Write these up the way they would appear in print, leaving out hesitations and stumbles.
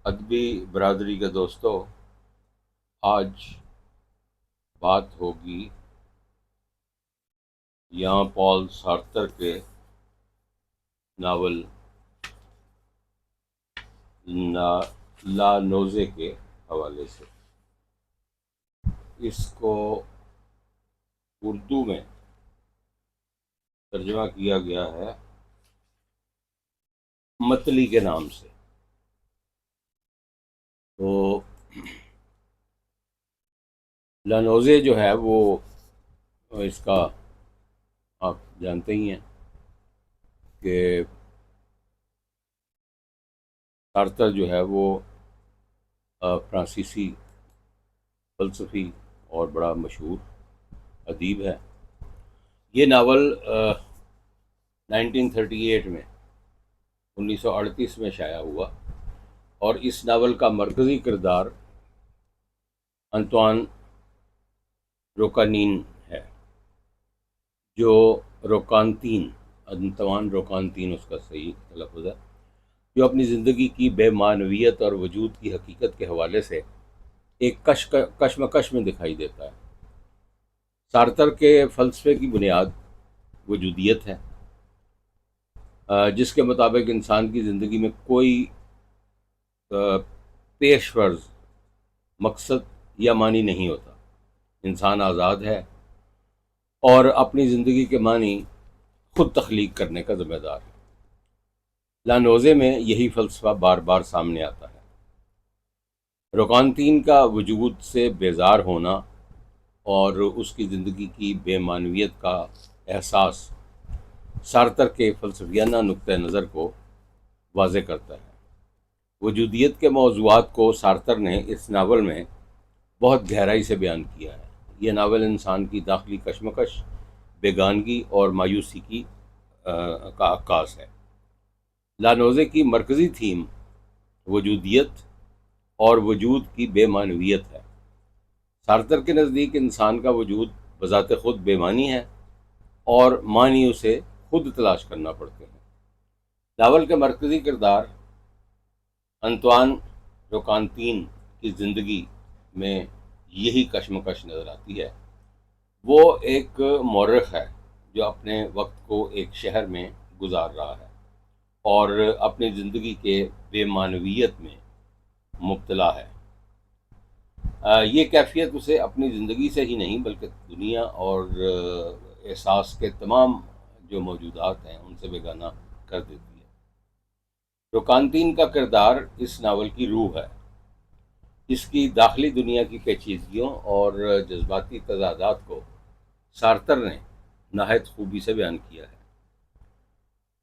ادبی برادری کے دوستوں، آج بات ہوگی یہاں پال سارتر کے ناول لا نوزے کے حوالے سے۔ اس کو اردو میں ترجمہ کیا گیا ہے متلی کے نام سے۔ تو لا نوزے جو ہے وہ اس کا آپ جانتے ہی ہیں کہ سارتر جو ہے وہ فرانسیسی فلسفی اور بڑا مشہور ادیب ہے۔ یہ ناول 1938 میں 1938 میں شائع ہوا، اور اس ناول کا مرکزی کردار انطوان روکانین ہے، جو روکانتین انطوان روکانتین اس کا صحیح تلفظ ہے، جو اپنی زندگی کی بے معنویت اور وجود کی حقیقت کے حوالے سے ایک کشمکش میں دکھائی دیتا ہے۔ سارتر کے فلسفے کی بنیاد وجودیت ہے، جس کے مطابق انسان کی زندگی میں کوئی پیش فرض مقصد یا معنی نہیں ہوتا۔ انسان آزاد ہے اور اپنی زندگی کے معنی خود تخلیق کرنے کا ذمہ دار ہے۔ لانوزے میں یہی فلسفہ بار بار سامنے آتا ہے۔ روکانتین کا وجود سے بیزار ہونا اور اس کی زندگی کی بے معنویت کا احساس سارتر کے فلسفیانہ نقطہ نظر کو واضح کرتا ہے۔ وجودیت کے موضوعات کو سارتر نے اس ناول میں بہت گہرائی سے بیان کیا ہے۔ یہ ناول انسان کی داخلی کشمکش، بیگانگی اور مایوسی کا عکاس ہے۔ لانوزے کی مرکزی تھیم وجودیت اور وجود کی بے معنویت ہے۔ سارتر کے نزدیک انسان کا وجود بذات خود بے معنی ہے اور معنی اسے خود تلاش کرنا پڑتے ہیں۔ ناول کے مرکزی کردار انطوان روکانتین کی زندگی میں یہی کشمکش نظر آتی ہے۔ وہ ایک مورخ ہے جو اپنے وقت کو ایک شہر میں گزار رہا ہے اور اپنی زندگی کے بے معنویت میں مبتلا ہے۔ یہ کیفیت اسے اپنی زندگی سے ہی نہیں بلکہ دنیا اور احساس کے تمام جو موجودات ہیں ان سے بیگانہ کر دیتی ہے۔ روکانتین کا کردار اس ناول کی روح ہے۔ اس کی داخلی دنیا کی پیچیدگیوں اور جذباتی تضادات کو سارتر نے نہایت خوبی سے بیان کیا ہے۔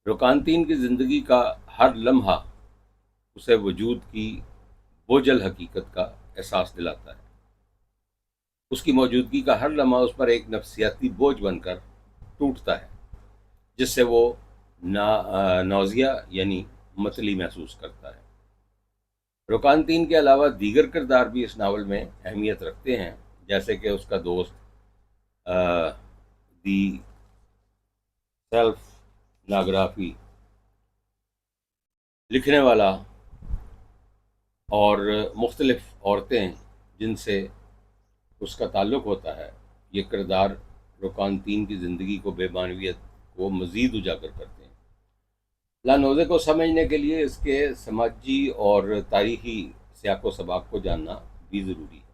روکانتین کی زندگی کا ہر لمحہ اسے وجود کی بوجھل حقیقت کا احساس دلاتا ہے۔ اس کی موجودگی کا ہر لمحہ اس پر ایک نفسیاتی بوجھ بن کر ٹوٹتا ہے، جس سے وہ نوزیا یعنی متلی محسوس کرتا ہے۔ روکانتین کے علاوہ دیگر کردار بھی اس ناول میں اہمیت رکھتے ہیں، جیسے کہ اس کا دوست دی سیلف ناگرافی لکھنے والا اور مختلف عورتیں جن سے اس کا تعلق ہوتا ہے۔ یہ کردار روکانتین کی زندگی کو بے معنویت کو مزید اجاگر کرتے ہیں۔ لانوزے کو سمجھنے کے لیے اس کے سماجی اور تاریخی سیاق و سباق کو جاننا بھی ضروری ہے۔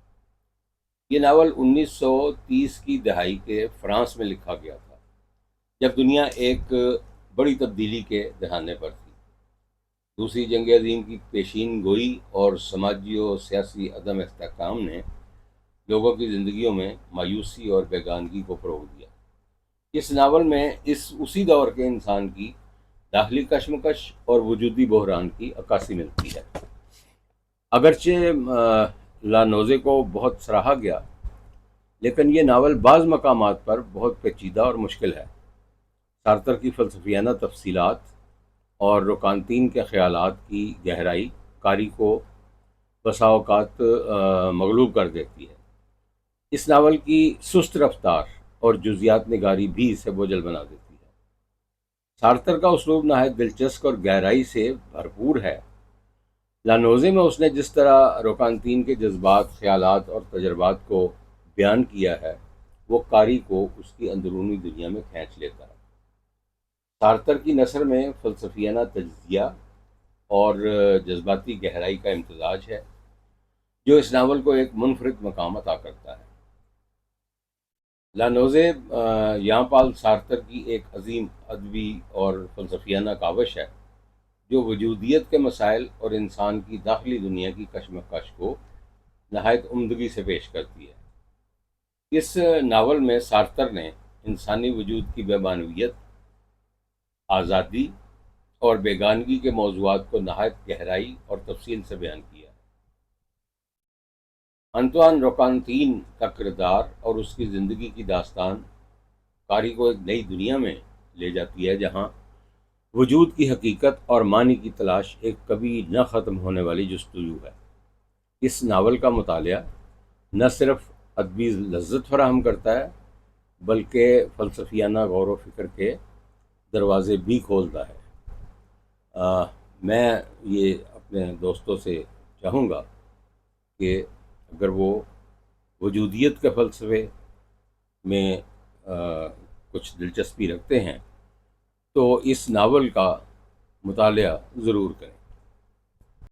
یہ ناول 1930 کی دہائی کے فرانس میں لکھا گیا تھا، جب دنیا ایک بڑی تبدیلی کے دہانے پر تھی۔ دوسری جنگ عظیم کی پیشین گوئی اور سماجی و سیاسی عدم استحکام نے لوگوں کی زندگیوں میں مایوسی اور بیگانگی کو فروغ دیا۔ اس ناول میں اسی دور کے انسان کی داخلی کشمکش اور وجودی بحران کی عکاسی ملتی ہے۔ اگرچہ لانوزے کو بہت سراہا گیا، لیکن یہ ناول بعض مقامات پر بہت پیچیدہ اور مشکل ہے۔ سارتر کی فلسفیانہ تفصیلات اور روکانتین کے خیالات کی گہرائی قاری کو بسا اوقات مغلوب کر دیتی ہے۔ اس ناول کی سست رفتار اور جزیات نگاری بھی اسے بوجھل بنا دیتی ہے۔ سارتر کا اسلوب نہایت دلچسپ اور گہرائی سے بھرپور ہے، لانوزے میں اس نے جس طرح روکانتین کے جذبات، خیالات اور تجربات کو بیان کیا ہے، وہ قاری کو اس کی اندرونی دنیا میں کھینچ لیتا ہے۔ سارتر کی نثر میں فلسفیانہ تجزیہ اور جذباتی گہرائی کا امتزاج ہے، جو اس ناول کو ایک منفرد مقام عطا کرتا ہے۔ لانوزے یان پال سارتر کی ایک عظیم ادبی اور فلسفیانہ کاوش ہے، جو وجودیت کے مسائل اور انسان کی داخلی دنیا کی کشمکش کو نہایت عمدگی سے پیش کرتی ہے۔ اس ناول میں سارتر نے انسانی وجود کی بے معنویت، آزادی اور بیگانگی کے موضوعات کو نہایت گہرائی اور تفصیل سے بیان کیا ہے۔ انطوان روکانتین کا کردار اور اس کی زندگی کی داستان قاری کو ایک نئی دنیا میں لے جاتی ہے، جہاں وجود کی حقیقت اور معنی کی تلاش ایک کبھی نہ ختم ہونے والی جستجو ہے۔ اس ناول کا مطالعہ نہ صرف ادبی لذت فراہم کرتا ہے، بلکہ فلسفیانہ غور و فکر کے دروازے بھی کھولتا ہے۔ میں یہ اپنے دوستوں سے چاہوں گا کہ اگر وہ وجودیت کے فلسفے میں کچھ دلچسپی رکھتے ہیں تو اس ناول کا مطالعہ ضرور کریں۔